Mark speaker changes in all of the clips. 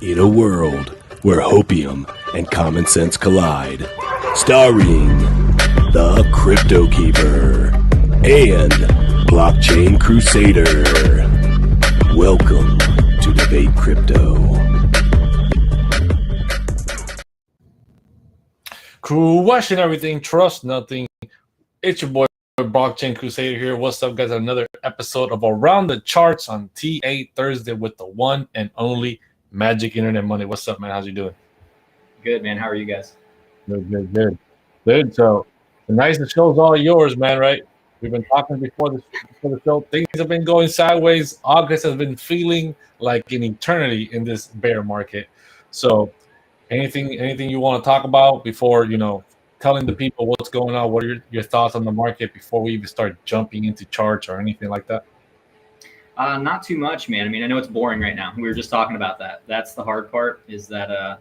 Speaker 1: In a world where hopium and common sense collide, starring the CryptoKeeper and BlockchainCrusader. Welcome to Debate Crypto.
Speaker 2: Question everything, trust nothing. It's your boy BlockchainCrusader here. What's up, guys? Another episode of Around the Charts on TA Thursday with the one and only Magic Internet Money. What's up, man? How's you doing?
Speaker 3: Good, man. How are you guys?
Speaker 2: Good. So tonight the show's all yours, man. Right? We've been talking before the show. Things have been going sideways. August has been feeling like an eternity in this bear market. So anything you want to talk about before telling the people what's going on? What are your thoughts on the market before we even start jumping into charts or anything like that?
Speaker 3: Not too much, man. I mean, I know it's boring right now. We were just talking about that. That's the hard part, is that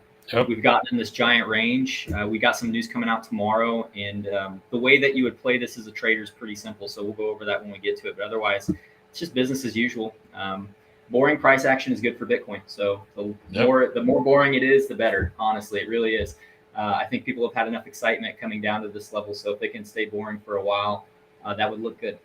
Speaker 3: we've gotten in this giant range. We got some news coming out tomorrow, and the way that you would play this as a trader is pretty simple. So we'll go over that when we get to it. But otherwise, it's just business as usual. Boring price action is good for Bitcoin. So the more boring it is, the better. Honestly, it really is. I think people have had enough excitement coming down to this level. So if they can stay boring for a while, that would look good.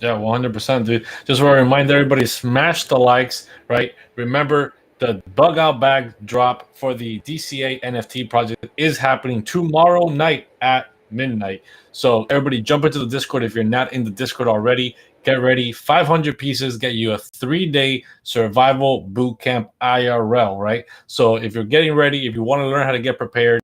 Speaker 2: Yeah, 100%, dude. Just want to remind everybody, smash the likes, right? Remember, the bug out bag drop for the DCA NFT project is happening tomorrow night at midnight. So everybody jump into the Discord. If you're not in the Discord already, get ready. 500 pieces get you a 3-day survival bootcamp IRL, right? So if you're getting ready, if you want to learn how to get prepared,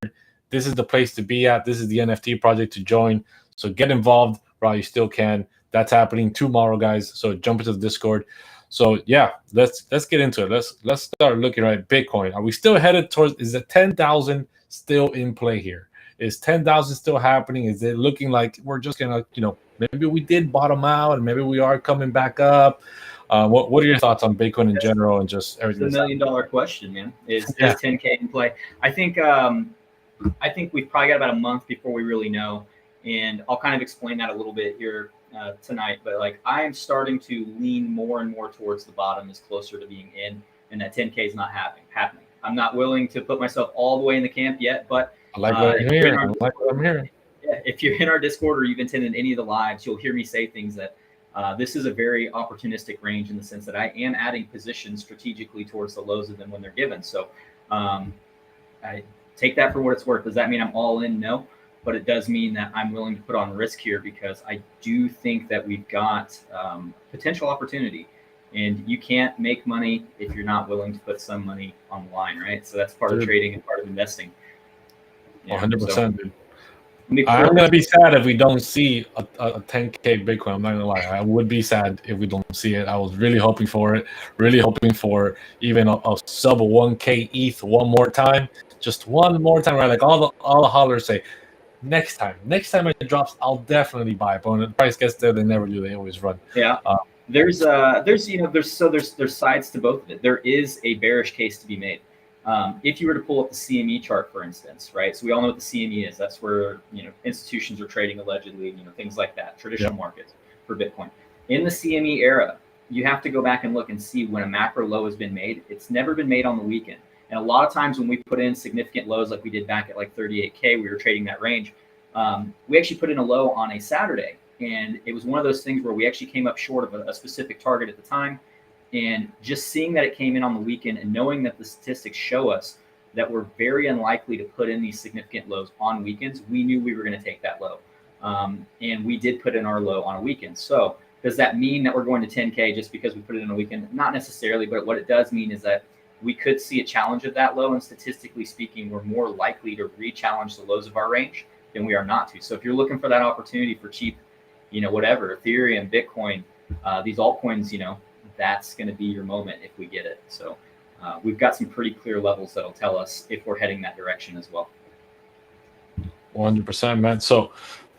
Speaker 2: this is the place to be at. This is the NFT project to join. So get involved while you still can. That's happening tomorrow, guys. So jump into the Discord. So yeah, let's get into it. Let's start looking at Bitcoin. Are we still headed towards? Is the 10,000 still in play here? Is 10,000 still happening? Is it looking like we're just gonna, maybe we did bottom out and maybe we are coming back up? What are your thoughts on Bitcoin in general and just everything?
Speaker 3: It's $1 million question, man. Is 10K in play? I think we've probably got about a month before we really know, and I'll kind of explain that a little bit here tonight. But like, I am starting to lean more and more towards the bottom is closer to being in, and that 10K is not happening. I'm not willing to put myself all the way in the camp yet, but
Speaker 2: I like what I'm hearing.
Speaker 3: Yeah, if you're in our Discord or you've attended any of the lives, you'll hear me say things that this is a very opportunistic range in the sense that I am adding positions strategically towards the lows of them when they're given. So I take that for what it's worth. Does that mean I'm all in? No. But it does mean that I'm willing to put on risk here because I do think that we've got potential opportunity. And you can't make money if you're not willing to put some money on the line, right? So that's part of trading and part of investing.
Speaker 2: 100%, dude. I'm going to be sad if we don't see a 10K Bitcoin. I'm not going to lie. I would be sad if we don't see it. I was really hoping for it. Really hoping for even a sub 1K ETH one more time. Just one more time, right? Like all the hollers say, next time it drops, I'll definitely buy it. But when the price gets there, they never do. They always run.
Speaker 3: Yeah. There's sides to both of it. There is a bearish case to be made. If you were to pull up the CME chart, for instance, right? So we all know what the CME is. That's where institutions are trading allegedly, things like that, traditional markets for Bitcoin. In the CME era, you have to go back and look and see when a macro low has been made. It's never been made on the weekend. And a lot of times when we put in significant lows, like we did back at like 38K, we were trading that range. We actually put in a low on a Saturday. And it was one of those things where we actually came up short of a specific target at the time. And just seeing that it came in on the weekend and knowing that the statistics show us that we're very unlikely to put in these significant lows on weekends, we knew we were going to take that low. And we did put in our low on a weekend. So does that mean that we're going to 10K just because we put it in a weekend? Not necessarily, but what it does mean is that we could see a challenge of that low. And statistically speaking, we're more likely to re-challenge the lows of our range than we are not to. So if you're looking for that opportunity for cheap, whatever, Ethereum, Bitcoin, these altcoins, that's going to be your moment if we get it. So we've got some pretty clear levels that'll tell us if we're heading that direction as well.
Speaker 2: 100%, man. So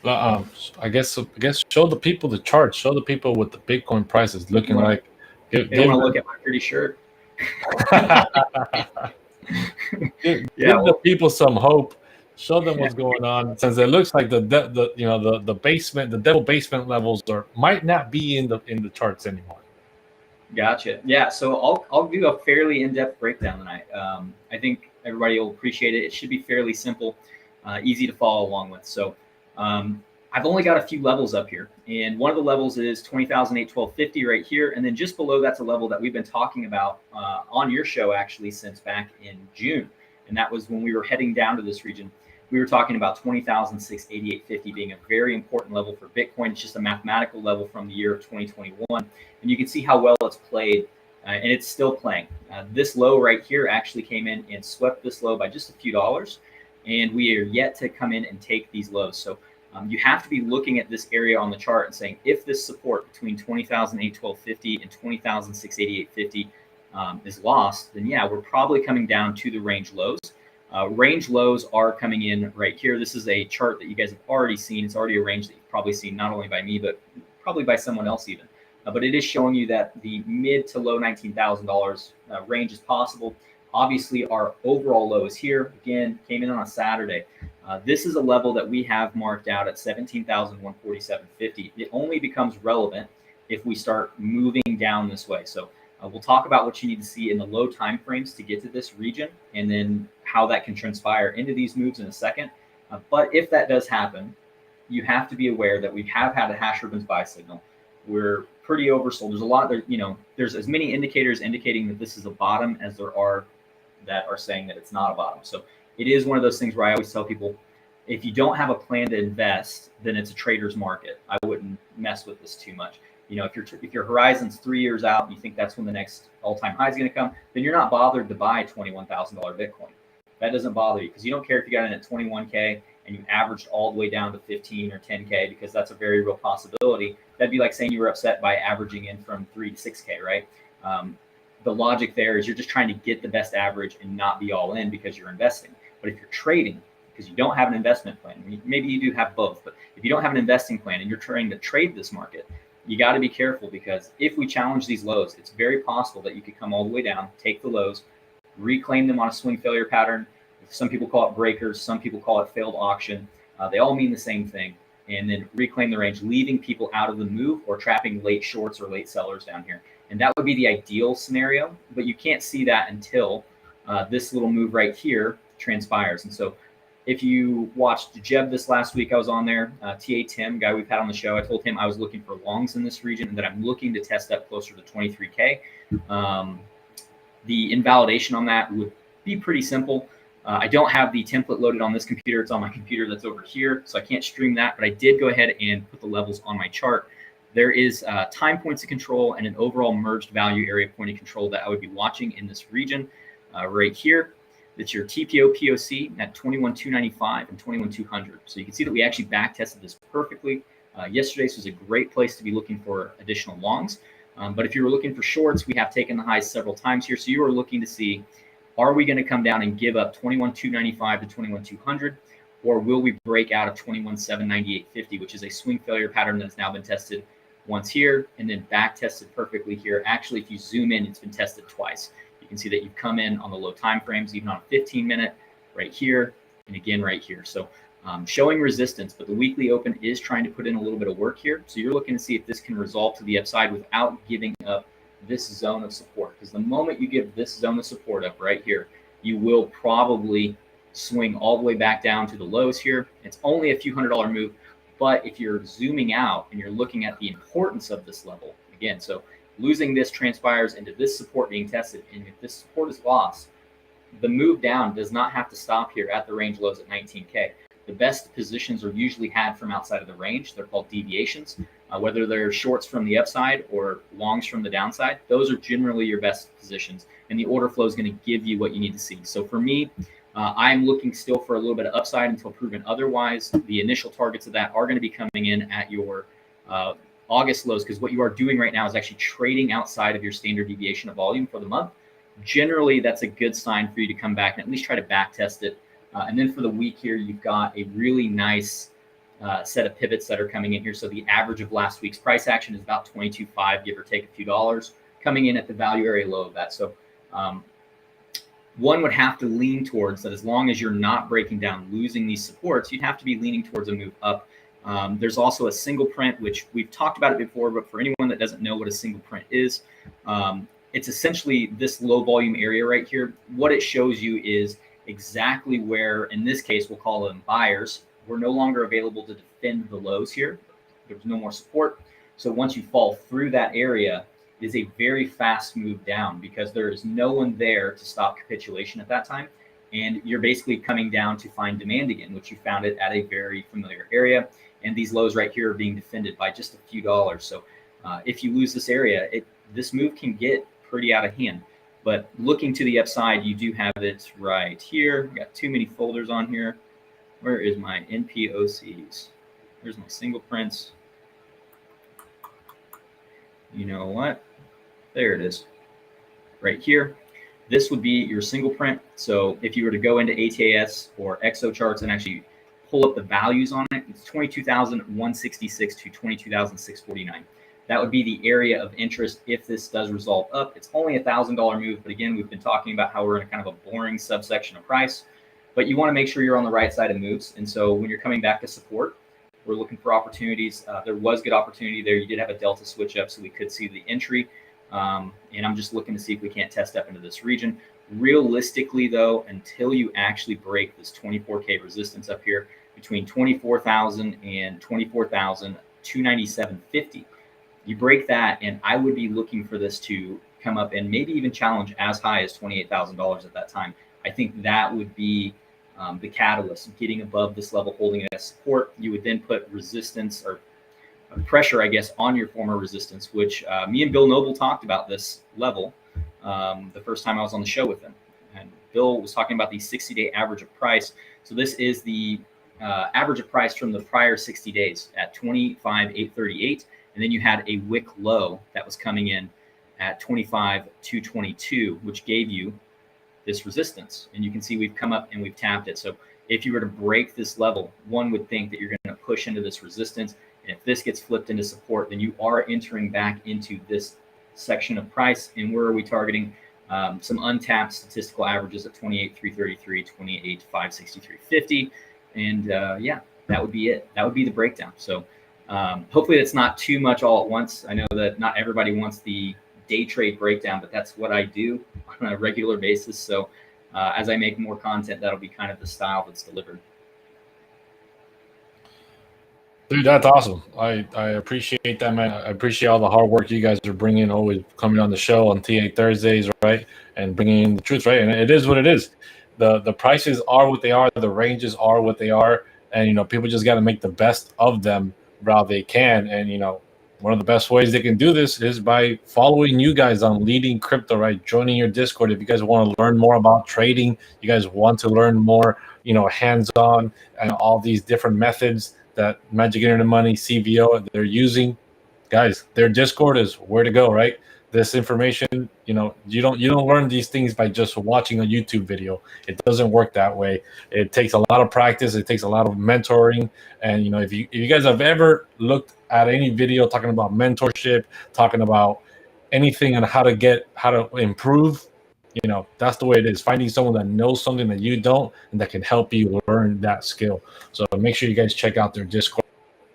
Speaker 2: I guess show the people the chart. Show the people what the Bitcoin price is looking like.
Speaker 3: They want to look at my pretty shirt.
Speaker 2: Give the people some hope. Show them what's going on, since it looks like the basement, the devil basement levels might not be in the charts anymore.
Speaker 3: Gotcha. Yeah. So I'll do a fairly in-depth breakdown tonight. I think everybody will appreciate it. It should be fairly simple, easy to follow along with. So I've only got a few levels up here, and one of the levels is 20,812.50 right here, and then just below that's a level that we've been talking about on your show actually since back in June, and that was when we were heading down to this region. We were talking about 20,688.50 being a very important level for Bitcoin. It's just a mathematical level from the year of 2021. And you can see how well it's played, and it's still playing. This low right here actually came in and swept this low by just a few dollars, and we are yet to come in and take these lows. So you have to be looking at this area on the chart and saying, if this support between 20,812.50 and 20,688.50 is lost, then yeah, we're probably coming down to the range lows. Range lows are coming in right here. This is a chart that you guys have already seen. It's already a range that you've probably seen, not only by me, but probably by someone else even. But it is showing you that the mid to low $19,000 range is possible. Obviously, our overall low is here. Again, came in on a Saturday. This is a level that we have marked out at 17,147.50. It only becomes relevant if we start moving down this way. So we'll talk about what you need to see in the low time frames to get to this region, and then how that can transpire into these moves in a second. But if that does happen, you have to be aware that we have had a hash ribbons buy signal. We're pretty oversold. There's a lot there, there's as many indicators indicating that this is a bottom as there are that are saying that it's not a bottom. So it is one of those things where I always tell people, if you don't have a plan to invest, then it's a trader's market. I wouldn't mess with this too much. If your horizon's 3 years out and you think that's when the next all-time high is going to come, then you're not bothered to buy $21,000 Bitcoin. That doesn't bother you, because you don't care if you got in at 21K and you averaged all the way down to 15 or 10K, because that's a very real possibility. That'd be like saying you were upset by averaging in from 3 to 6K, right? The logic there is you're just trying to get the best average and not be all in because you're investing. But if you're trading, because you don't have an investment plan, maybe you do have both, but if you don't have an investing plan and you're trying to trade this market, you got to be careful, because if we challenge these lows, it's very possible that you could come all the way down, take the lows, reclaim them on a swing failure pattern. Some people call it breakers, some people call it failed auction. They all mean the same thing. And then reclaim the range, leaving people out of the move or trapping late shorts or late sellers down here. And that would be the ideal scenario, but you can't see that until this little move right here transpires. And so if you watched Jeb this last week, I was on there, TA Tim, guy we've had on the show, I told him I was looking for longs in this region and that I'm looking to test up closer to 23K. The invalidation on that would be pretty simple. I don't have the template loaded on this computer. It's on my computer that's over here, so I can't stream that, but I did go ahead and put the levels on my chart. There is time points of control and an overall merged value area point of control that I would be watching in this region right here. That's your TPO POC at 21,295 and 21,200. So you can see that we actually back tested this perfectly. Yesterday's was a great place to be looking for additional longs. But if you were looking for shorts, we have taken the highs several times here. So you are looking to see, are we going to come down and give up 21,295 to 21,200, or will we break out of 21,798.50, which is a swing failure pattern that has now been tested once here and then back tested perfectly here. Actually, if you zoom in, it's been tested twice. You can see that you've come in on the low time frames, even on a 15-minute right here and again right here. So showing resistance, but the weekly open is trying to put in a little bit of work here. So you're looking to see if this can resolve to the upside without giving up this zone of support. Because the moment you give this zone of support up right here, you will probably swing all the way back down to the lows here. It's only a few $100 move, but if you're zooming out and you're looking at the importance of this level, again, so losing this transpires into this support being tested. And if this support is lost, the move down does not have to stop here at the range lows at 19K. The best positions are usually had from outside of the range. They're called deviations, whether they're shorts from the upside or longs from the downside. Those are generally your best positions, and the order flow is going to give you what you need to see. So for me, I'm looking still for a little bit of upside until proven otherwise. The initial targets of that are going to be coming in at your August lows, because what you are doing right now is actually trading outside of your standard deviation of volume for the month. Generally, that's a good sign for you to come back and at least try to back test it. And then for the week here, you've got a really nice set of pivots that are coming in here. So the average of last week's price action is about 22.5, give or take a few dollars, coming in at the value area low of that. So one would have to lean towards that, as long as you're not breaking down, losing these supports, you'd have to be leaning towards a move up There's also a single print, which we've talked about it before, but for anyone that doesn't know what a single print is, it's essentially this low volume area right here. What it shows you is exactly where, in this case, we'll call them buyers, were no longer available to defend the lows here. There was no more support. So once you fall through that area, it is a very fast move down because there is no one there to stop capitulation at that time. And you're basically coming down to find demand again, which you found it at a very familiar area. And these lows right here are being defended by just a few dollars. So if you lose this area, this move can get pretty out of hand. But looking to the upside, you do have it right here. I've got too many folders on here. Where is my NPOCs? There's my single prints. You know what? There it is. Right here. This would be your single print. So if you were to go into ATAS or XO charts and actually pull up the values on it, it's 22,166 to 22,649. That would be the area of interest if this does resolve up. It's only $1,000 move, but again, we've been talking about how we're in a kind of a boring subsection of price, but you want to make sure you're on the right side of moves. And so when you're coming back to support, we're looking for opportunities. There was good opportunity there. You did have a delta switch up, so we could see the entry. And I'm just looking to see if we can't test up into this region. Realistically, though, until you actually break this 24K resistance up here between 24,000 and 24,297.50, you break that, and I would be looking for this to come up and maybe even challenge as high as $28,000 at that time. I think that would be the catalyst, getting above this level, holding it as support. You would then put resistance or pressure, I guess, on your former resistance, which me and Bill Noble talked about this level the first time I was on the show with him. And Bill was talking about the 60-day average of price. So this is the average of price from the prior 60 days at 25,838. And then you had a wick low that was coming in at 25,222, which gave you this resistance. And you can see we've come up and we've tapped it. So if you were to break this level, one would think that you're going to push into this resistance. And if this gets flipped into support, then you are entering back into this section of price. And where are we targeting? Some untapped statistical averages at 28,333, 28,563.50. And yeah, that would be it. That would be the breakdown. So hopefully that's not too much all at once. I know that not everybody wants the day trade breakdown, but that's what I do on a regular basis. So as I make more content, that'll be kind of the style that's delivered.
Speaker 2: Dude, that's awesome. I appreciate that, man. I appreciate all the hard work you guys are bringing, always coming on the show on TA Thursdays, right? And bringing in the truth, right? And it is what it is. The prices are what they are. The ranges are what they are. And, you know, people just got to make the best of them while they can. And, you know, one of the best ways they can do this is by following you guys on Leading Crypto, right? Joining your Discord. If you guys want to learn more about trading, you guys want to learn more, you know, hands-on and all these different methods that Magic Internet Money, CVO, they're using, guys, their Discord is where to go, right? This information, you know, you don't learn these things by just watching a YouTube video. It doesn't work that way. It takes a lot of practice. It takes a lot of mentoring. And, you know, if you guys have ever looked at any video talking about mentorship, talking about anything on how to improve, you know, that's the way it is. Finding someone that knows something that you don't and that can help you learn that skill. So make sure you guys check out their Discord.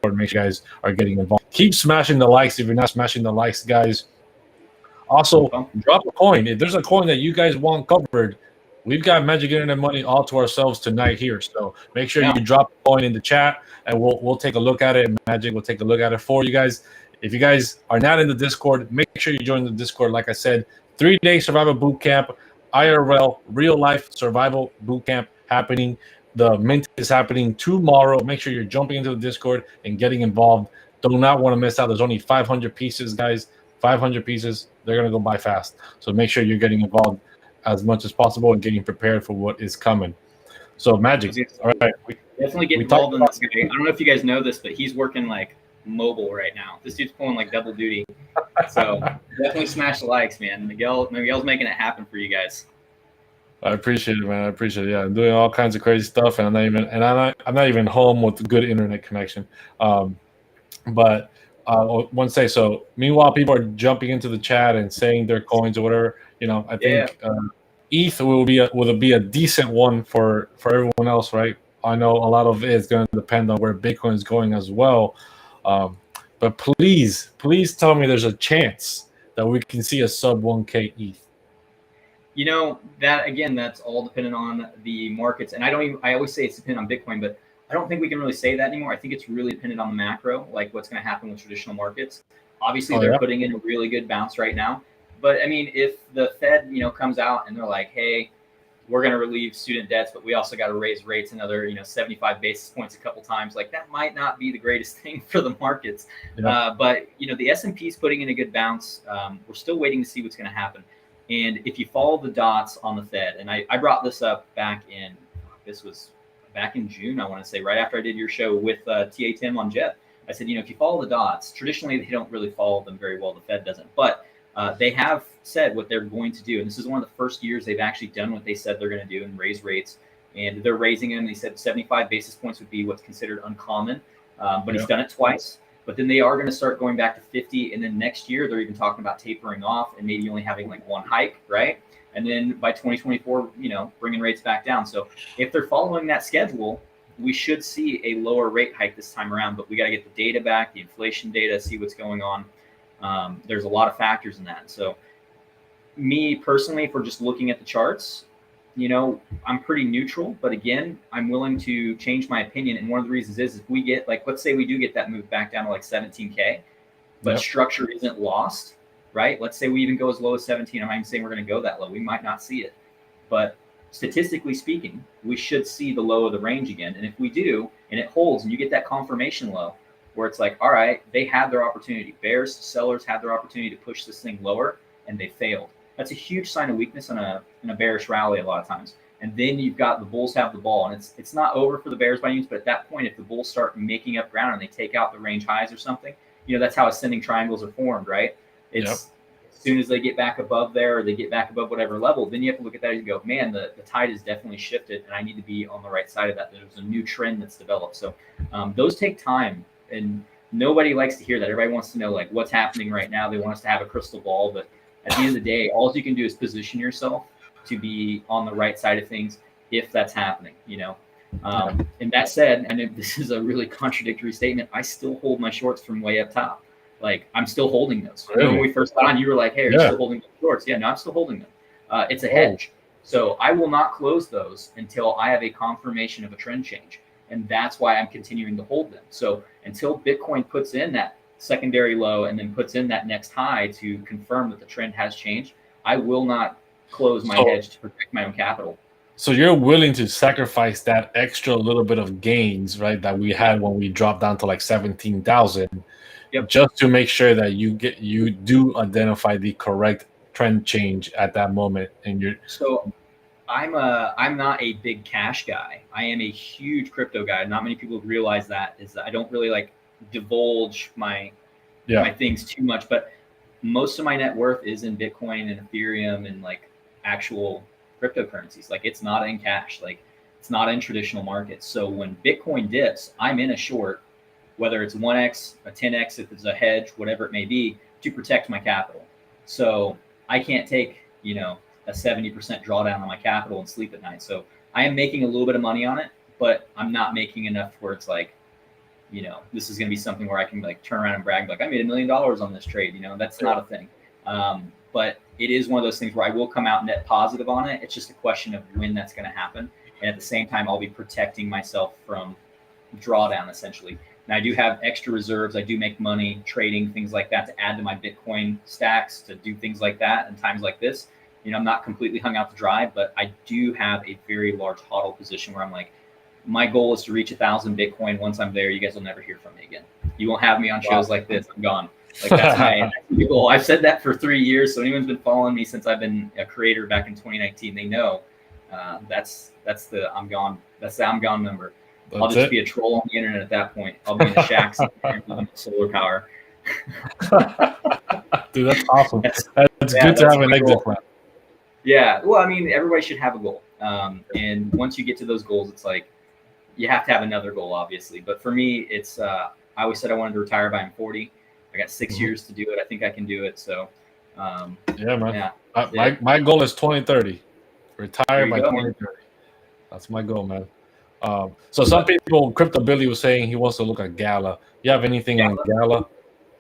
Speaker 2: Make sure you guys are getting involved. Keep smashing the likes if you're not smashing the likes, guys. Also, drop a coin. If there's a coin that you guys want covered, we've got Magic Internet Money all to ourselves tonight here. So make sure you drop a coin in the chat, and we'll take a look at it. Magic will take a look at it for you guys. If you guys are not in the Discord, make sure you join the Discord. Like I said, 3-day survival boot camp, IRL, real life survival boot camp happening. The mint is happening tomorrow. Make sure you're jumping into the Discord and getting involved. Do not want to miss out. There's only 500 pieces, guys. 500 pieces. They're going to go by fast. So make sure you're getting involved as much as possible and getting prepared for what is coming. So Magic. All right.
Speaker 3: Definitely get involved in this guy. I don't know if you guys know this, but he's working like mobile right now. This dude's pulling like double duty. So definitely smash the likes, man. Miguel's making it happen for you guys.
Speaker 2: I appreciate it, man. I appreciate it. Yeah, I'm doing all kinds of crazy stuff, and I'm not even home with good internet connection. But one say so. Meanwhile, people are jumping into the chat and saying their coins or whatever. You know, I think ETH will be a decent one for everyone else, right? I know a lot of it is going to depend on where Bitcoin is going as well. But please tell me there's a chance that we can see a sub 1K ETH.
Speaker 3: You know, that again, that's all dependent on the markets. And I always say it's dependent on Bitcoin, but I don't think we can really say that anymore. I think it's really dependent on the macro, like what's going to happen with traditional markets. Obviously, they're putting in a really good bounce right now. But I mean, if the Fed, comes out and they're like, hey, we're going to relieve student debts, but we also got to raise rates another, 75 basis points a couple times. Like that might not be the greatest thing for the markets. Yeah. But, the S&P is putting in a good bounce. We're still waiting to see what's going to happen. And if you follow the dots on the Fed, and I brought this up back in June, I want to say, right after I did your show with TA Tim on Jet. I said, if you follow the dots, traditionally they don't really follow them very well. The Fed doesn't. But they have said what they're going to do. And this is one of the first years they've actually done what they said they're going to do and raise rates. And they're raising them. They said 75 basis points would be what's considered uncommon. But he's done it twice. But then they are going to start going back to 50. And then next year, they're even talking about tapering off and maybe only having like one hike, right? And then by 2024, bringing rates back down. So if they're following that schedule, we should see a lower rate hike this time around. But we got to get the data back, the inflation data, see what's going on. There's a lot of factors in that. So me personally, if we're just looking at the charts, I'm pretty neutral, but again, I'm willing to change my opinion. And one of the reasons is if we get, like, let's say we do get that move back down to like 17K, but structure isn't lost, right? Let's say we even go as low as 17. I'm not even saying we're going to go that low. We might not see it, but statistically speaking, we should see the low of the range again. And if we do, and it holds and you get that confirmation low where it's like, all right, they had their opportunity. Bears, sellers had their opportunity to push this thing lower and they failed. That's a huge sign of weakness in a bearish rally a lot of times. And then you've got the bulls have the ball, and it's not over for the bears by any means, but at that point, if the bulls start making up ground and they take out the range highs or something, that's how ascending triangles are formed, right? It's as soon as they get back above there or they get back above whatever level, then you have to look at that and go, man, the tide has definitely shifted and I need to be on the right side of that. There's a new trend that's developed. So those take time, and nobody likes to hear that. Everybody wants to know like what's happening right now. They want us to have a crystal ball, but at the end of the day, all you can do is position yourself to be on the right side of things if that's happening, And that said, and this is a really contradictory statement, I still hold my shorts from way up top. Like I'm still holding those. Really? When we first got on, you were like, hey, are you still holding those shorts? Yeah, no, I'm still holding them. It's a hedge. So I will not close those until I have a confirmation of a trend change. And that's why I'm continuing to hold them. So until Bitcoin puts in that secondary low and then puts in that next high to confirm that the trend has changed, I will not close my hedge to protect my own capital.
Speaker 2: So you're willing to sacrifice that extra little bit of gains, right, that we had when we dropped down to like 17,000, just to make sure that you do identify the correct trend change at that moment. And
Speaker 3: so I'm not a big cash guy. I am a huge crypto guy. Not many people realize that is that I don't really like divulge my things too much, but most of my net worth is in Bitcoin and Ethereum and like actual cryptocurrencies. Like it's not in cash, like it's not in traditional markets. So when Bitcoin dips, I'm in a short, whether it's 1x, a 10x, if it's a hedge, whatever it may be, to protect my capital. So I can't take, a 70% drawdown on my capital and sleep at night. So I am making a little bit of money on it, but I'm not making enough where it's like, this is going to be something where I can like turn around and brag, like I made $1 million on this trade. That's not a thing. But it is one of those things where I will come out net positive on it. It's just a question of when that's going to happen. And at the same time, I'll be protecting myself from drawdown essentially. And I do have extra reserves. I do make money trading, things like that to add to my Bitcoin stacks, to do things like that in times like this. I'm not completely hung out to dry, but I do have a very large hodl position where I'm like, my goal is to reach 1,000 Bitcoin. Once I'm there, you guys will never hear from me again. You won't have me on shows like this. I'm gone. Like that's my goal. I've said that for 3 years. So anyone's been following me since I've been a creator back in 2019, they know that's the I'm gone. That's the I'm gone number. I'll just be a troll on the internet at that point. I'll be in a shack with solar power.
Speaker 2: Dude, that's awesome. That's good to have an exit plan.
Speaker 3: Yeah. Well, I mean, everybody should have a goal. And once you get to those goals, it's like, you have to have another goal, obviously. But for me, it's, I always said I wanted to retire by I'm 40. I got 6 years to do it. I think I can do it. So,
Speaker 2: yeah, man. Yeah, my goal is 2030. Retire by 2030. That's my goal, man. So some people, Crypto Billy was saying he wants to look at Gala. You have anything on Gala?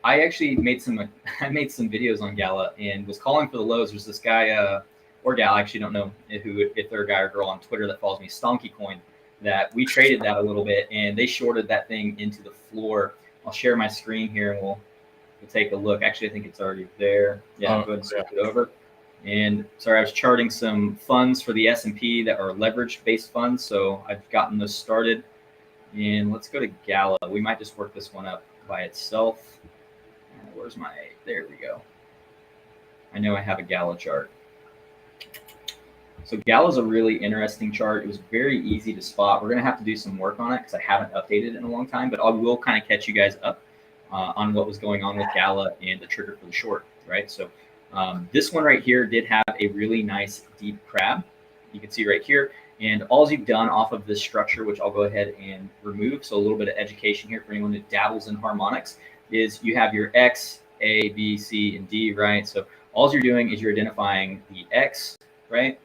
Speaker 3: I actually made some videos on Gala and was calling for the lows. There's this guy or gal, I actually don't know if they're a guy or girl on Twitter that follows me, Stonky Coin, that we traded that a little bit and they shorted that thing into the floor. I'll share my screen here and we'll take a look. Actually, I think it's already there. Yeah, go ahead and switch it over. And sorry, I was charting some funds for the S&P that are leverage-based funds, so I've gotten those started. And let's go to Gala. We might just work this one up by itself. Where's my, there we go. I know I have a Gala chart. So Gala is a really interesting chart. It was very easy to spot. We're going to have to do some work on it because I haven't updated it in a long time, but I will kind of catch you guys up on what was going on with Gala and the trigger for the short, right? So this one right here did have a really nice deep crab. You can see right here. And all you've done off of this structure, which I'll go ahead and remove, so a little bit of education here for anyone that dabbles in harmonics, is you have your X, A, B, C, and D, right? So all you're doing is you're identifying the X, right?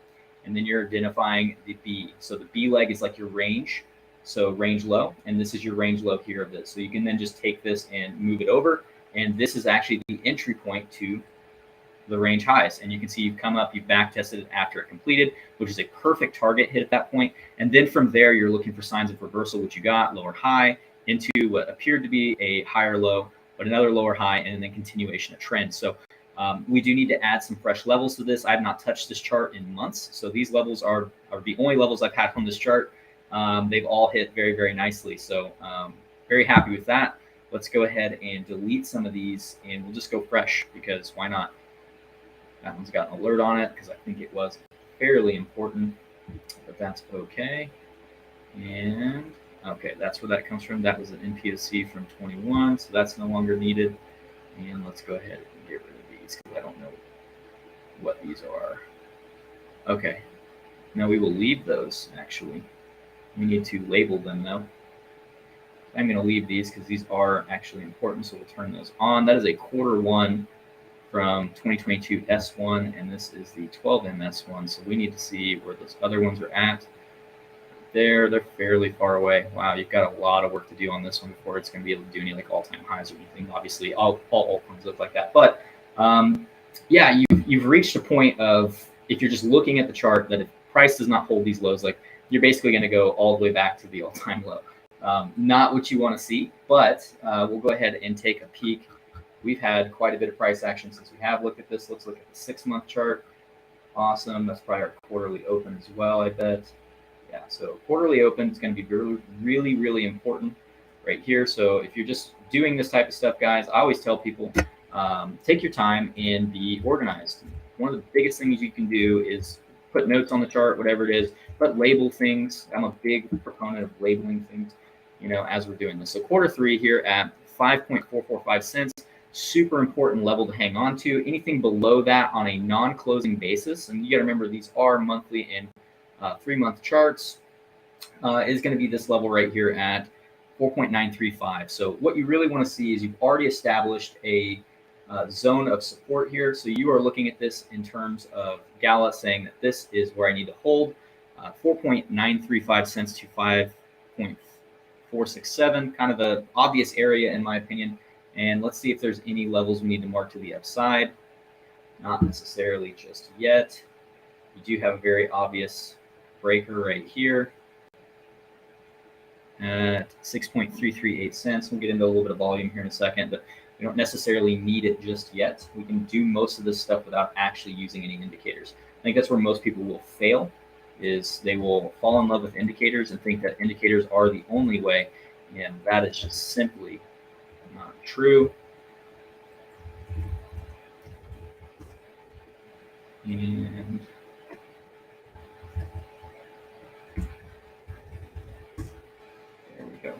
Speaker 3: And then you're identifying the B. So the B leg is like your range, so range low, and this is your range low here of this. So you can then just take this and move it over, and this is actually the entry point to the range highs. And you can see you've come up, you've back tested it after it completed, which is a perfect target hit at that point. And then from there, you're looking for signs of reversal, which you got, lower high into what appeared to be a higher low, but another lower high, and then continuation of trend. So we do need to add some fresh levels to this. I have not touched this chart in months. So these levels are the only levels I've had on this chart. They've all hit very, very nicely. So very happy with that. Let's go ahead and delete some of these and we'll just go fresh because why not? That one's got an alert on it because I think it was fairly important, but that's okay. And okay, that's where that comes from. That was an NPSC from 21, so that's no longer needed. And let's go ahead and get rid of these because I don't know what these are. Okay, now we will leave those actually. We need to label them though. I'm going to leave these because these are actually important, so we'll turn those on. That is a quarter one from 2022 S1, and this is the 12M S1. So we need to see where those other ones are at. They're fairly far away. Wow, you've got a lot of work to do on this one before it's going to be able to do any like all-time highs or anything. Obviously, all altcoins look like that. But yeah, you've reached a point of, if you're just looking at the chart, that if price does not hold these lows, like you're basically going to go all the way back to the all-time low. Not what you want to see, but we'll go ahead and take a peek. We've had quite a bit of price action since we have looked at this. Let's look at the 6-month chart. Awesome. That's probably our quarterly open as well, I bet. Yeah, so quarterly open is going to be really, really, really important right here. So if you're just doing this type of stuff, guys, I always tell people, take your time and be organized. One of the biggest things you can do is put notes on the chart, whatever it is, but label things. I'm a big proponent of labeling things, you know, as we're doing this. So quarter three here at 5.445 cents. Super important level to hang on to. Anything below that on a non-closing basis, and you got to remember these are monthly and 3-month charts, is going to be this level right here at 4.935. So what you really want to see is you've already established a zone of support here. So you are looking at this in terms of Gala saying that this is where I need to hold 4.935 cents to 5.467, kind of an obvious area in my opinion. And let's see if there's any levels we need to mark to the upside. Not necessarily just yet. You do have a very obvious breaker right here at 6.338 cents. We'll get into a little bit of volume here in a second, but we don't necessarily need it just yet. We can do most of this stuff without actually using any indicators. I think that's where most people will fail, is they will fall in love with indicators and think that indicators are the only way, and that is just simply not true. And there we go.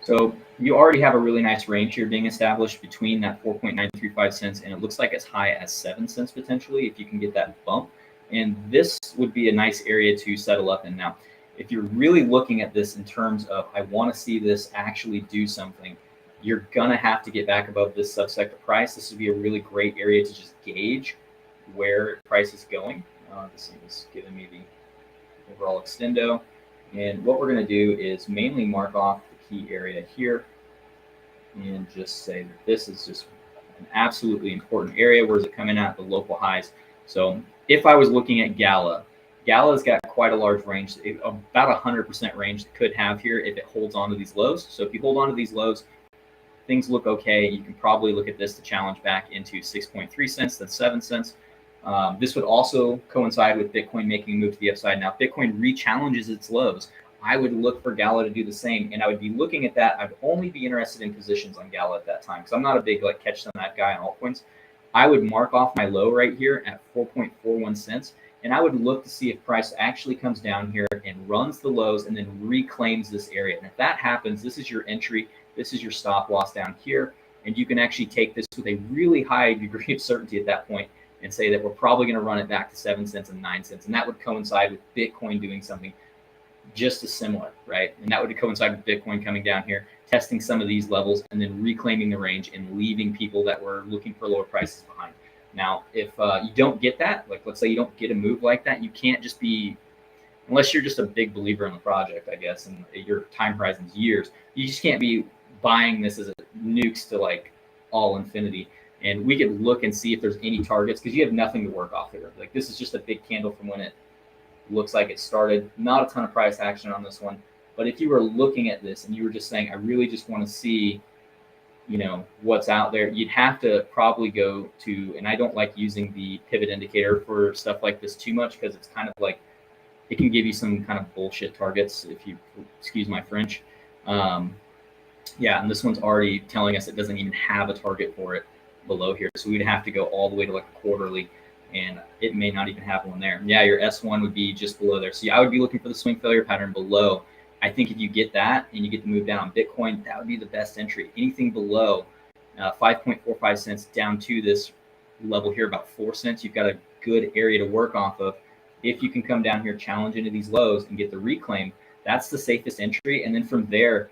Speaker 3: So you already have a really nice range here being established between that 4.935 cents and it looks like as high as 7 cents potentially if you can get that bump. And this would be a nice area to settle up in. Now, if you're really looking at this in terms of I want to see this actually do something, you're gonna have to get back above this subsector price. This would be a really great area to just gauge where price is going. This thing is giving me the overall extendo. And what we're going to do is mainly mark off the key area here and just say that this is just an absolutely important area. Where is it coming at? The local highs. So if I was looking at Gala's got quite a large range, about 100% range it could have here if it holds on to these lows. So if you hold on to these lows, things look okay. You can probably look at this to challenge back into 6.3 cents, then 7 cents. This would also coincide with Bitcoin making a move to the upside. Now, if Bitcoin re-challenges its lows, I would look for Gala to do the same, and I would be looking at that. I'd only be interested in positions on Gala at that time because I'm not a big like catch them that guy on altcoins. I would mark off my low right here at 4.41 cents, and I would look to see if price actually comes down here and runs the lows and then reclaims this area. And if that happens, this is your entry. This is your stop loss down here, and you can actually take this with a really high degree of certainty at that point and say that we're probably going to run it back to 7 cents and 9 cents. And that would coincide with Bitcoin doing something just as similar, right? And that would coincide with Bitcoin coming down here, testing some of these levels, and then reclaiming the range and leaving people that were looking for lower prices behind. Now, if you don't get that, like let's say you don't get a move like that, you can't just be, unless you're just a big believer in the project, I guess, and your time horizon's years, you just can't be buying this as a nukes to like all infinity. And we could look and see if there's any targets because you have nothing to work off here. Like this is just a big candle from when it looks like it started. Not a ton of price action on this one. But if you were looking at this and you were just saying, I really just want to see, you know, what's out there, you'd have to probably go to, and I don't like using the pivot indicator for stuff like this too much because it's kind of like, it can give you some kind of bullshit targets if you excuse my French. Yeah, and this one's already telling us it doesn't even have a target for it below here. So we'd have to go all the way to like a quarterly, and it may not even have one there. Yeah, your S1 would be just below there. So yeah, I would be looking for the swing failure pattern below. I think if you get that and you get to move down on Bitcoin, that would be the best entry. Anything below 5.45 cents down to this level here, about 4 cents, you've got a good area to work off of. If you can come down here, challenge into these lows and get the reclaim, that's the safest entry. And then from there,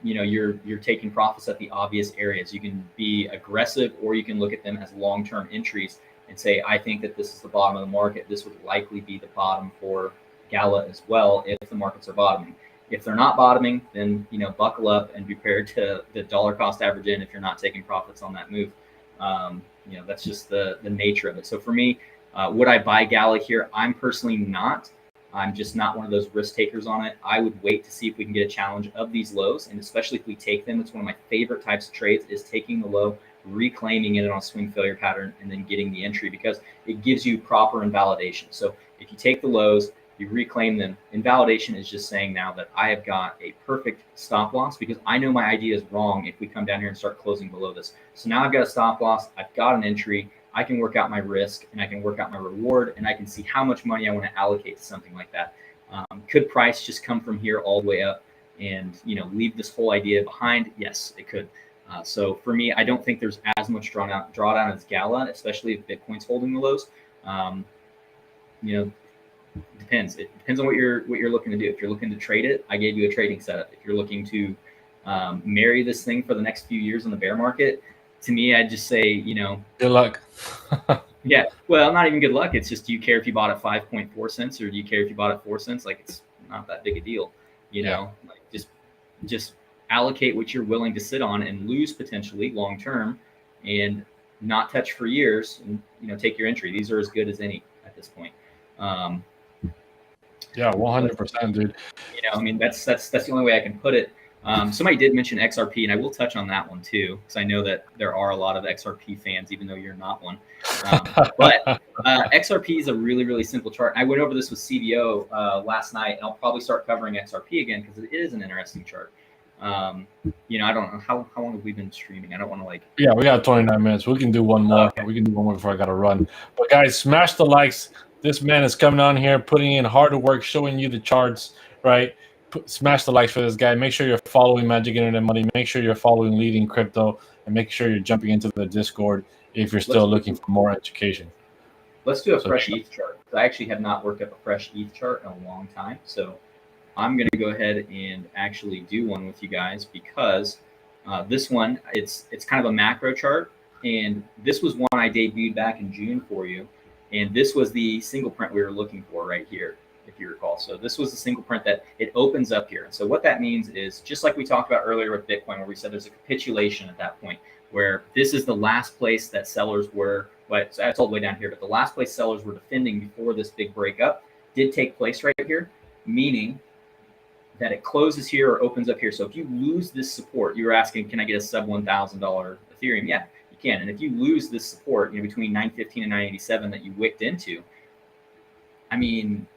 Speaker 3: you know, you're taking profits at the obvious areas. You can be aggressive, or you can look at them as long-term entries and say, I think that this is the bottom of the market. This would likely be the bottom for Gala as well if the markets are bottoming. If they're not bottoming, then, you know, buckle up and be prepared to the dollar cost average in if you're not taking profits on that move. You know, that's just the nature of it. So for me, would I buy Gala here? I'm personally not. I'm just not one of those risk takers on it. I would wait to see if we can get a challenge of these lows. And especially if we take them, it's one of my favorite types of trades is taking the low, reclaiming it on a swing failure pattern, and then getting the entry because it gives you proper invalidation. So if you take the lows, you reclaim them. Invalidation is just saying now that I have got a perfect stop loss because I know my idea is wrong if we come down here and start closing below this. So now I've got a stop loss, I've got an entry, I can work out my risk and I can work out my reward, and I can see how much money I want to allocate to something like that. Could price just come from here all the way up and, you know, leave this whole idea behind? Yes, it could. So for me, I don't think there's as much drawdown as Gala, especially if Bitcoin's holding the lows. You know, depends. It depends on what you're looking to do. If you're looking to trade it, I gave you a trading setup. If you're looking to marry this thing for the next few years in the bear market, to me, I'd just say, you know,
Speaker 2: good luck.
Speaker 3: Yeah, well, not even good luck. It's just, do you care if you bought at 5.4 cents or do you care if you bought at 4 cents? Like, it's not that big a deal, you know. Like, just allocate what you're willing to sit on and lose potentially long term, and not touch for years, and, you know, take your entry. These are as good as any at this point.
Speaker 2: Yeah, 100%, dude.
Speaker 3: You know, I mean, that's the only way I can put it. Somebody did mention XRP, and I will touch on that one too, because I know that there are a lot of XRP fans, even though you're not one. But XRP is a really, really simple chart. I went over this with CBO last night, and I'll probably start covering XRP again because it is an interesting chart. You know, I don't know how long have we been streaming. I don't want to like.
Speaker 2: Yeah, we got 29 minutes. We can do one more. Okay. We can do one more before I got to run. But guys, smash the likes. This man is coming on here, putting in hard work, showing you the charts, right? Smash the likes for this guy. Make sure you're following Magic Internet Money. Make sure you're following Leading Crypto, and make sure you're jumping into the Discord if you're still looking for more education.
Speaker 3: Let's do a fresh ETH chart. I actually have not worked up a fresh ETH chart in a long time, so I'm going to go ahead and actually do one with you guys because this one, it's kind of a macro chart, and this was one I debuted back in June for you, and this was the single print we were looking for right here. if you recall. So this was a single print that it opens up here. So what that means is, just like we talked about earlier with Bitcoin, where we said there's a capitulation at that point, where this is the last place that sellers were, well, so that's all the way down here, but the last place sellers were defending before this big breakup did take place right here, meaning that it closes here or opens up here. So if you lose this support, you were asking, can I get a sub $1,000 Ethereum? Yeah, you can. And if you lose this support, you know, between 915 and 987 that you wicked into, I mean,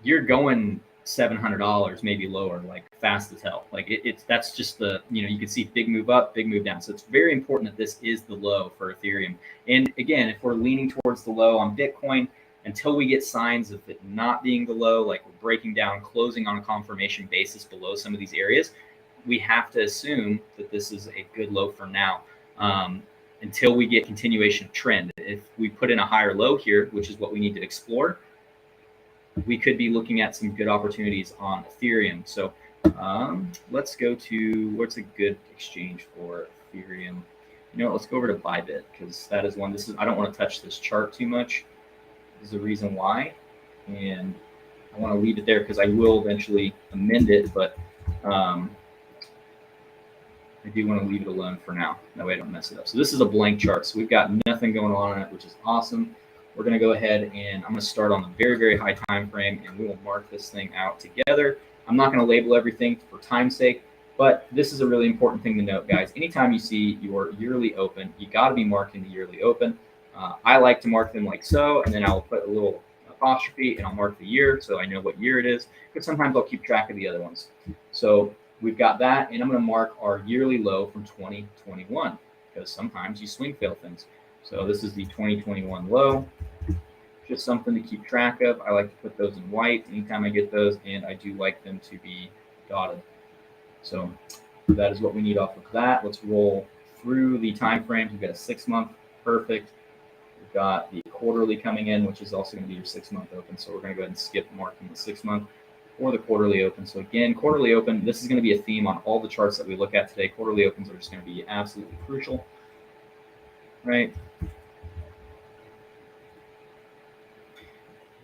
Speaker 3: you're going $700, maybe lower, like fast as hell. Like that's just the, you know, you can see big move up, big move down. So it's very important that this is the low for Ethereum. And again, if we're leaning towards the low on Bitcoin, until we get signs of it not being the low, like we're breaking down, closing on a confirmation basis below some of these areas, we have to assume that this is a good low for now, until we get continuation of trend. If we put in a higher low here, which is what we need to explore, we could be looking at some good opportunities on Ethereum. So let's go to, what's a good exchange for Ethereum? You know what, let's go over to Bybit, because that is one. This is, I don't want to touch this chart too much. This is the reason why, and I want to leave it there because I will eventually amend it, but I do want to leave it alone for now. That way I don't mess it up. So this is a blank chart. So we've got nothing going on it, which is awesome. We're going to go ahead and I'm going to start on the very, very high time frame, and we will mark this thing out together. I'm not going to label everything for time's sake, but this is a really important thing to note, guys. Anytime you see your yearly open, you got to be marking the yearly open. I like to mark them like so, and then I'll put a little apostrophe and I'll mark the year so I know what year it is, because sometimes I'll keep track of the other ones. So we've got that, and I'm going to mark our yearly low from 2021, because sometimes you swing fail things. So this is the 2021 low, just something to keep track of. I like to put those in white anytime I get those, and I do like them to be dotted. So that is what we need off of that. Let's roll through the time frames. We've got a 6 month, perfect. We've got the quarterly coming in, which is also going to be your 6 month open. So we're going to go ahead and skip marking the 6 month or the quarterly open. So again, quarterly open, this is going to be a theme on all the charts that we look at today. Quarterly opens are just going to be absolutely crucial, right?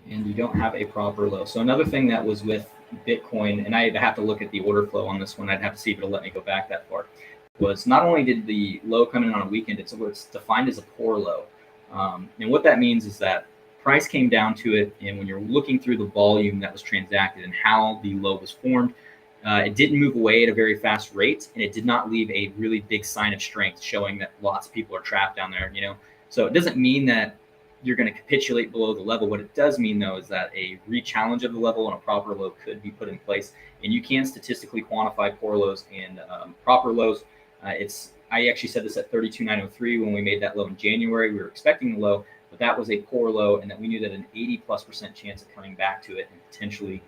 Speaker 3: And you don't have a proper low. So another thing that was with Bitcoin, and I have to look at the order flow on this one, I'd have to see if it'll let me go back that far, was not only did the low come in on a weekend, it's defined as a poor low. And what that means is that price came down to it, and when you're looking through the volume that was transacted and how the low was formed, it didn't move away at a very fast rate, and it did not leave a really big sign of strength showing that lots of people are trapped down there, you know. So it doesn't mean that you're going to capitulate below the level. What it does mean, though, is that a re-challenge of the level and a proper low could be put in place, and you can statistically quantify poor lows and proper lows. I actually said this at 32,903 when we made that low in January. We were expecting the low, but that was a poor low, and that we knew that an 80+% chance of coming back to it and potentially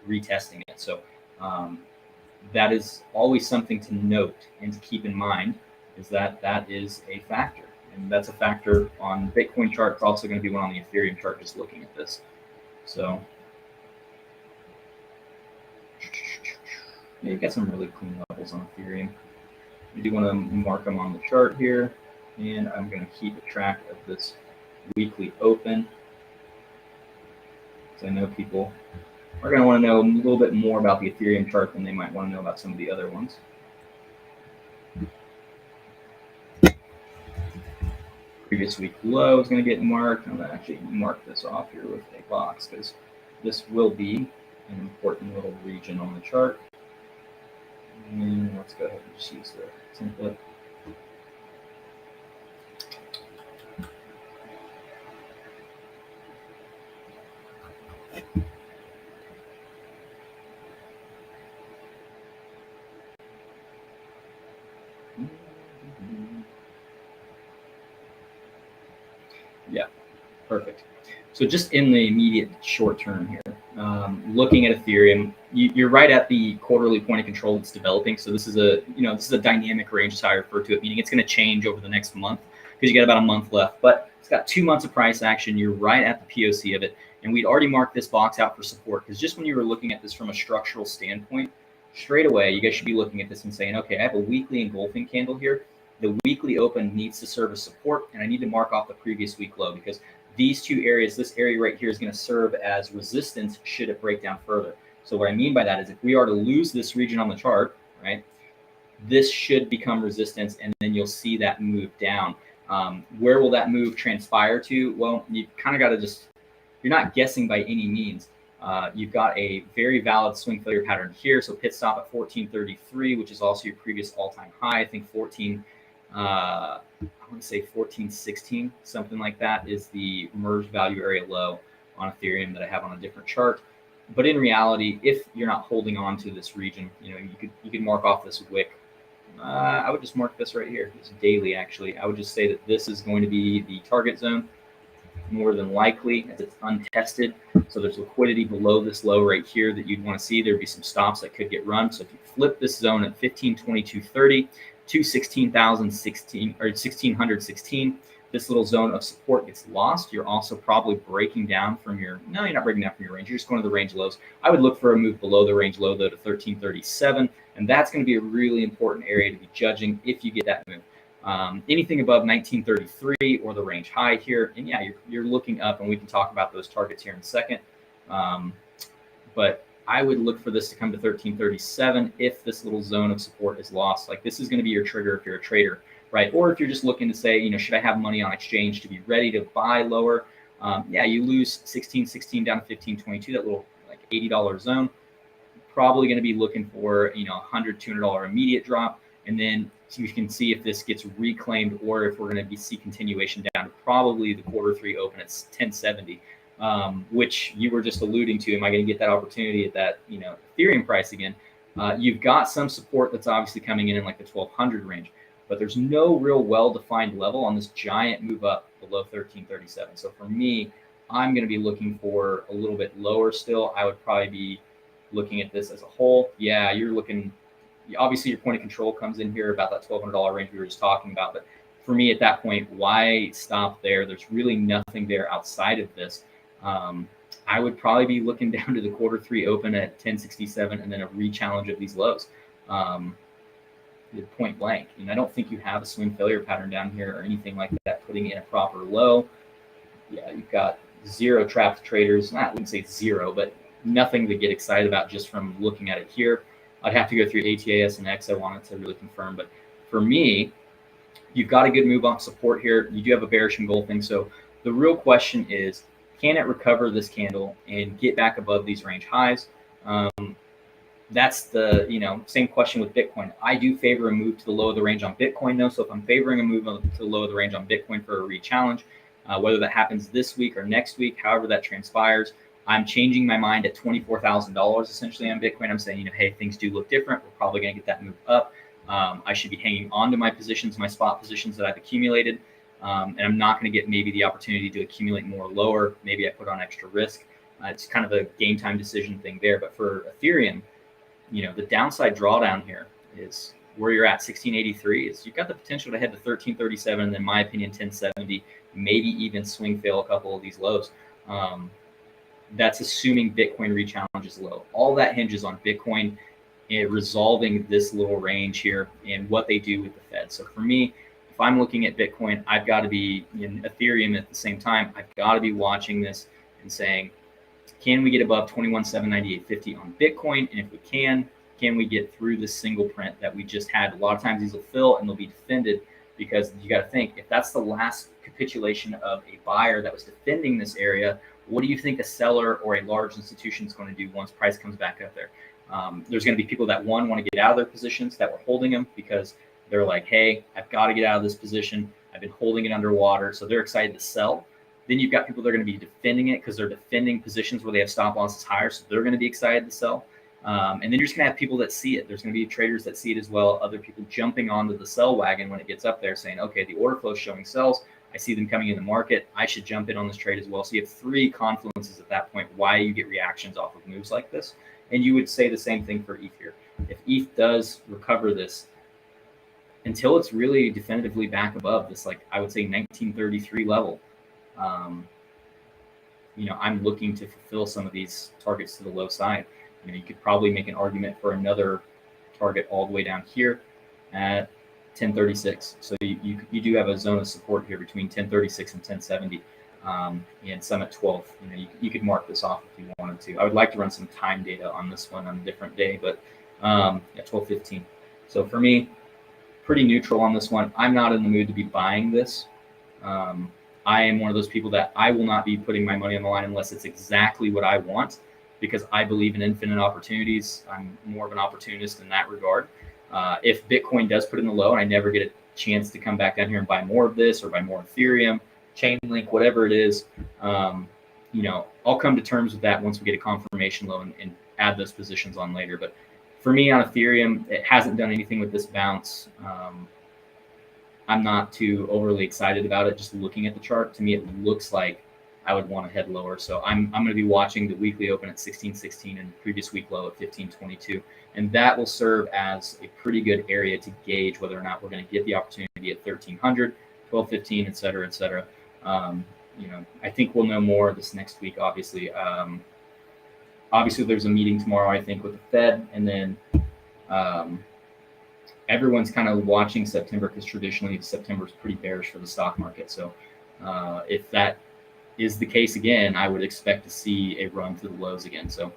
Speaker 3: retesting it. So that is always something to note and to keep in mind, is that that is a factor. And that's a factor on the Bitcoin chart. It's also going to be one on the Ethereum chart, just looking at this. So yeah, you got some really clean levels on Ethereum. I do want to mark them on the chart here, and I'm going to keep a track of this weekly open, because I know people are going to want to know a little bit more about the Ethereum chart than they might want to know about some of the other ones. Previous week low is going to get marked. I'm going to actually mark this off here with a box, because this will be an important little region on the chart. And let's go ahead and just use the template. Yeah, perfect. So just in the immediate short term here, looking at Ethereum, you're right at the quarterly point of control that's developing. So this is a dynamic range, is how I refer to it, meaning it's going to change over the next month, because you got about a month left. But it's got 2 months of price action. You're right at the POC of it, and we'd already marked this box out for support, because just when you were looking at this from a structural standpoint, straight away you guys should be looking at this and saying, okay, I have a weekly engulfing candle here. The weekly open needs to serve as support, and I need to mark off the previous week low, because these two areas, this area right here is going to serve as resistance should it break down further. So what I mean by that is if we are to lose this region on the chart, right, this should become resistance, and then you'll see that move down. Where will that move transpire to? Well, you kind of got to just, you're not guessing by any means. You've got a very valid swing failure pattern here. So pit stop at 1433, which is also your previous all-time high. I think I want to say 1416, something like that, is the merged value area low on Ethereum that I have on a different chart. But in reality, if you're not holding on to this region, you could mark off this wick. I would just mark this right here. It's daily, actually. I would just say that this is going to be the target zone, more than likely, as it's untested. So there's liquidity below this low right here that you'd want to see. There'd be some stops that could get run. So if you flip this zone at 1522.30 to 16,016 or 1616, this little zone of support gets lost. You're also probably breaking down from your, no, you're not breaking down from your range. You're just going to the range lows. I would look for a move below the range low, though, to 1337. And that's going to be a really important area to be judging if you get that move. Anything above 1933 or the range high here, and yeah, you're looking up, and we can talk about those targets here in a second. But I would look for this to come to 1337 if this little zone of support is lost. Like, this is going to be your trigger if you're a trader, right? Or if you're just looking to say, should I have money on exchange to be ready to buy lower? Yeah, you lose 1616 down to 1522, that little like $80 zone. Probably going to be looking for $100, $200 immediate drop, and then you can see if this gets reclaimed or if we're going to see continuation down to probably the Q3 open at 1070, which you were just alluding to. Am I going to get that opportunity at that Ethereum price again? You've got some support that's obviously coming in like the 1200 range, but there's no real well-defined level on this giant move up below 1337. So for me, I'm going to be looking for a little bit lower still. I would probably be looking at this as a whole. Yeah, you're looking, obviously your point of control comes in here about that $1,200 range we were just talking about. But for me at that point, why stop there? There's really nothing there outside of this. I would probably be looking down to the Q3 open at 1067 and then a re-challenge of these lows. Point blank. And I don't think you have a swing failure pattern down here or anything like that, putting in a proper low. Yeah, you've got zero trapped traders. I wouldn't say zero, but nothing to get excited about just from looking at it here. I'd have to go through ATA, SNX. I wanted to really confirm. But for me, you've got a good move on support here. You do have a bearish engulfing. So the real question is, can it recover this candle and get back above these range highs? That's the same question with Bitcoin. I do favor a move to the low of the range on Bitcoin, though. So if I'm favoring a move to the low of the range on Bitcoin for a re-challenge, whether that happens this week or next week, however that transpires, I'm changing my mind at $24,000 essentially on Bitcoin. I'm saying, hey, things do look different. We're probably going to get that move up. I should be hanging on to my positions, my spot positions that I've accumulated. And I'm not going to get maybe the opportunity to accumulate more lower. Maybe I put on extra risk. It's kind of a game time decision thing there. But for Ethereum, the downside drawdown here is where you're at 1683 is you've got the potential to head to 1337. And in my opinion, 1070, maybe even swing fail a couple of these lows. That's assuming Bitcoin re-challenges low. All that hinges on Bitcoin resolving this little range here and what they do with the Fed. So for me, if I'm looking at Bitcoin, I've got to be in Ethereum at the same time. I've got to be watching this and saying, can we get above 21,798.50 on Bitcoin? And if we can we get through this single print that we just had? A lot of times these will fill and they'll be defended, because you got to think, if that's the last capitulation of a buyer that was defending this area, what do you think a seller or a large institution is going to do once price comes back up there? There's going to be people that want to get out of their positions that were holding them because they're like, hey, I've got to get out of this position. I've been holding it underwater. So they're excited to sell. Then you've got people that are going to be defending it because they're defending positions where they have stop losses higher. So they're going to be excited to sell. And then you're just going to have people that see it. There's going to be traders that see it as well. Other people jumping onto the sell wagon when it gets up there saying, okay, the order flow is showing sells. I see them coming in the market. I should jump in on this trade as well. So you have three confluences at that point why you get reactions off of moves like this. And you would say the same thing for ETH here. If ETH does recover this, until it's really definitively back above this, like I would say 1933 level, I'm looking to fulfill some of these targets to the low side. You could probably make an argument for another target all the way down here at 1036. So you do have a zone of support here between 1036 and 1070. and some at 12. You could mark this off if you wanted to. I would like to run some time data on this one on a different day, but at 12:15. So for me, pretty neutral on this one. I'm not in the mood to be buying this. I am one of those people that I will not be putting my money on the line unless it's exactly what I want, because I believe in infinite opportunities. I'm more of an opportunist in that regard. If Bitcoin does put in the low and I never get a chance to come back down here and buy more of this or buy more Ethereum, Chainlink, whatever it is, I'll come to terms with that once we get a confirmation low and add those positions on later. But for me on Ethereum, it hasn't done anything with this bounce. I'm not too overly excited about it. Just looking at the chart, to me, it looks like I would want to head lower. So I'm going to be watching the weekly open at 16.16 and previous week low at 15.22. And that will serve as a pretty good area to gauge whether or not we're going to get the opportunity at 1300, 12.15, et cetera, et cetera. I think we'll know more this next week, obviously. Obviously, there's a meeting tomorrow, I think, with the Fed. And then everyone's kind of watching September because traditionally September is pretty bearish for the stock market. So if that is the case again, I would expect to see a run to the lows again. So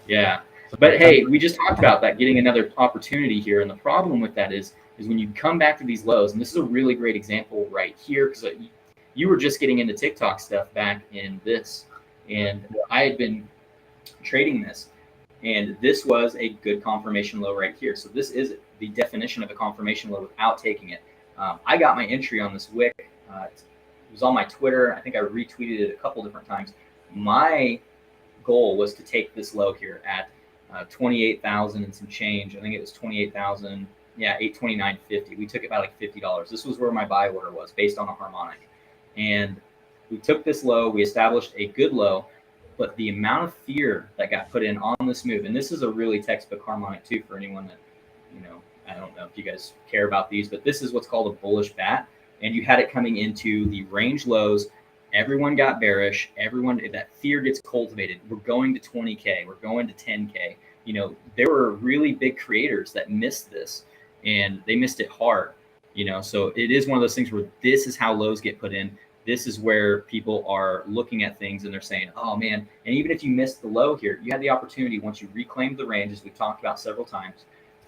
Speaker 3: yeah. But hey, we just talked about that, getting another opportunity here. And the problem with that is when you come back to these lows, and this is a really great example right here, because you were just getting into TikTok stuff back in this, and I had been trading this, and this was a good confirmation low right here. So this is the definition of a confirmation low without taking it. I got my entry on this wick. It was on my Twitter. I think I retweeted it a couple different times. My goal was to take this low here at 28,000 and some change. I think it was 28,000. Yeah, 829.50. We took it by like $50. This was where my buy order was based on a harmonic. And we took this low, we established a good low, but the amount of fear that got put in on this move, and this is a really textbook harmonic too for anyone that, I don't know if you guys care about these, but this is what's called a bullish bat. And you had it coming into the range lows. Everyone got bearish. That fear gets cultivated. We're going to 20K. We're going to 10K. There were really big creators that missed this, and they missed it hard. So it is one of those things where this is how lows get put in. This is where people are looking at things and they're saying, oh man. And even if you missed the low here, you had the opportunity once you reclaimed the range, as we've talked about several times.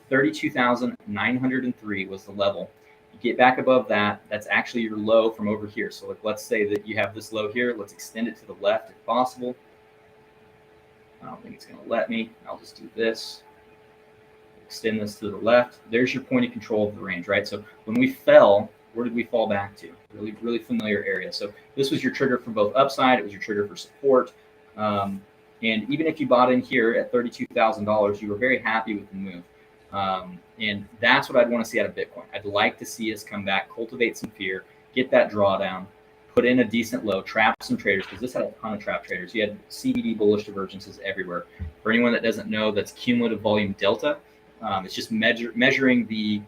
Speaker 3: 32,903 was the level. You get back above that, that's actually your low from over here. So let's say that you have this low here. Let's extend it to the left if possible. I don't think it's going to let me. I'll just do this. Extend this to the left. There's your point of control of the range, right? So when we fell, where did we fall back to? Really, really familiar area. So this was your trigger for both upside. It was your trigger for support. And even if you bought in here at $32,000, you were very happy with the move. And that's what I'd want to see out of Bitcoin. I'd like to see us come back, cultivate some fear, get that drawdown, put in a decent low, trap some traders, because this had a ton of trap traders. You had CBD bullish divergences everywhere. For anyone that doesn't know, that's cumulative volume delta. It's just measuring the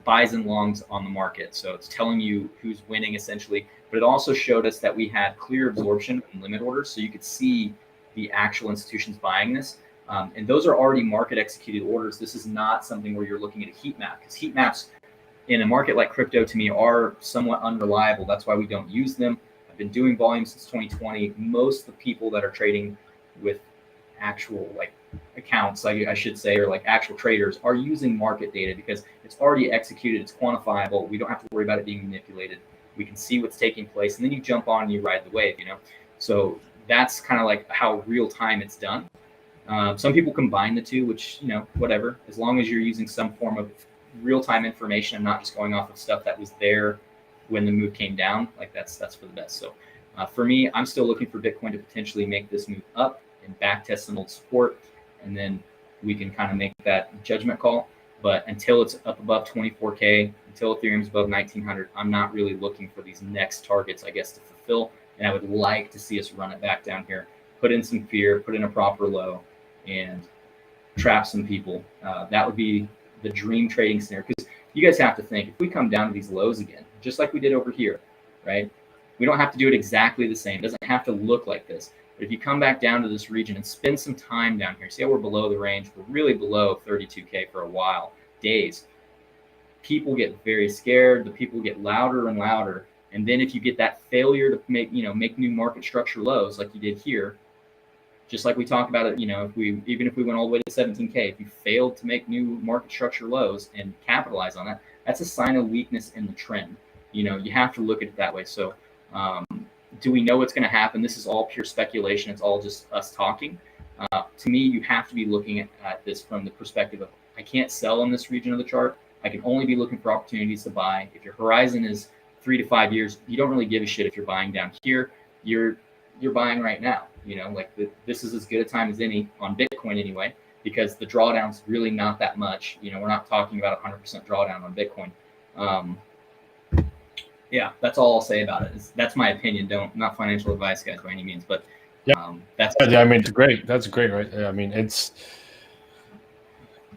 Speaker 3: buys and longs on the market. So it's telling you who's winning essentially, but it also showed us that we had clear absorption and limit orders. So you could see the actual institutions buying this. And those are already market executed orders. This is not something where you're looking at a heat map, because heat maps in a market like crypto to me are somewhat unreliable. That's why we don't use them. I've been doing volume since 2020. Most of the people that are trading with actual accounts, I should say, or actual traders, are using market data because it's already executed, it's quantifiable. We don't have to worry about it being manipulated. We can see what's taking place, and then you jump on and you ride the wave, So that's kind of how real time it's done. Some people combine the two, which, whatever, as long as you're using some form of real-time information and not just going off of stuff that was there when the move came down, that's for the best. So for me, I'm still looking for Bitcoin to potentially make this move up and back test some old support, and then we can kind of make that judgment call. But until it's up above 24K, until Ethereum's above 1900, I'm not really looking for these next targets, I guess, to fulfill. And I would like to see us run it back down here, put in some fear, put in a proper low, and trap some people. That would be the dream trading scenario. Because you guys have to think, if we come down to these lows again, just like we did over here, right? We don't have to do it exactly the same. It doesn't have to look like this. But if you come back down to this region and spend some time down here, see how we're below the range? We're really below 32K for a while, days. People get very scared. The people get louder and louder. And then if you get that failure to make new market structure lows like you did here, just like we talked about it, even if we went all the way to 17K, if you failed to make new market structure lows and capitalize on that, that's a sign of weakness in the trend. You have to look at it that way. So do we know what's going to happen? This is all pure speculation. It's all just us talking. To me, you have to be looking at this from the perspective of, I can't sell in this region of the chart. I can only be looking for opportunities to buy. If your horizon is 3 to 5 years, you don't really give a shit if you're buying down here. You're buying right now. This is as good a time as any on Bitcoin anyway, because the drawdown's really not that much. We're not talking about 100% drawdown on Bitcoin. Yeah, that's all I'll say about it. That's my opinion. Not financial advice, guys, by any means, but that's.
Speaker 2: Yeah, I mean, it's great. That's great, right? I mean, it's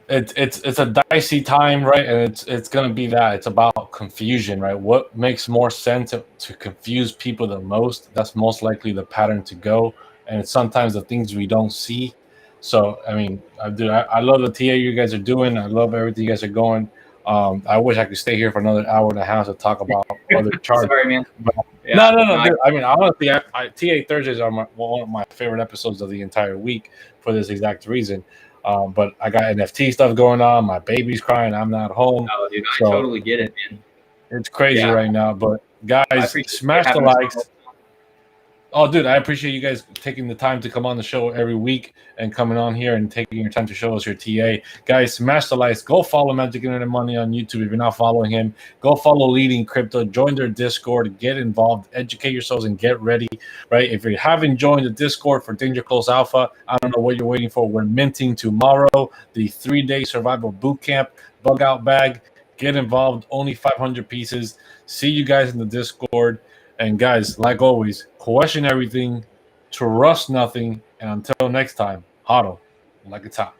Speaker 2: a dicey time, right? And it's gonna be that. It's about confusion, right? What makes more sense to confuse people the most? That's most likely the pattern to go. And it's sometimes the things we don't see. So, I mean, I love the TA you guys are doing. I love everything you guys are going. I wish I could stay here for another hour and a half to talk about other charts.
Speaker 3: Sorry, man.
Speaker 2: But, no. Dude, I mean, honestly, TA Thursdays are one of my favorite episodes of the entire week for this exact reason. But I got NFT stuff going on. My baby's crying. I'm not home.
Speaker 3: Oh, dude, I totally get it, man.
Speaker 2: It's crazy right now. But guys, smash the likes. Oh, dude, I appreciate you guys taking the time to come on the show every week and coming on here and taking your time to show us your TA. Guys, smash the likes. Go follow Magic Internet Money on YouTube if you're not following him. Go follow Leading Crypto. Join their Discord. Get involved. Educate yourselves and get ready, right? If you haven't joined the Discord for Danger Close Alpha, I don't know what you're waiting for. We're minting tomorrow the 3-day survival boot camp bug out bag. Get involved. Only 500 pieces. See you guys in the Discord. And guys, like always, question everything, trust nothing, and until next time, hodl like it's hot.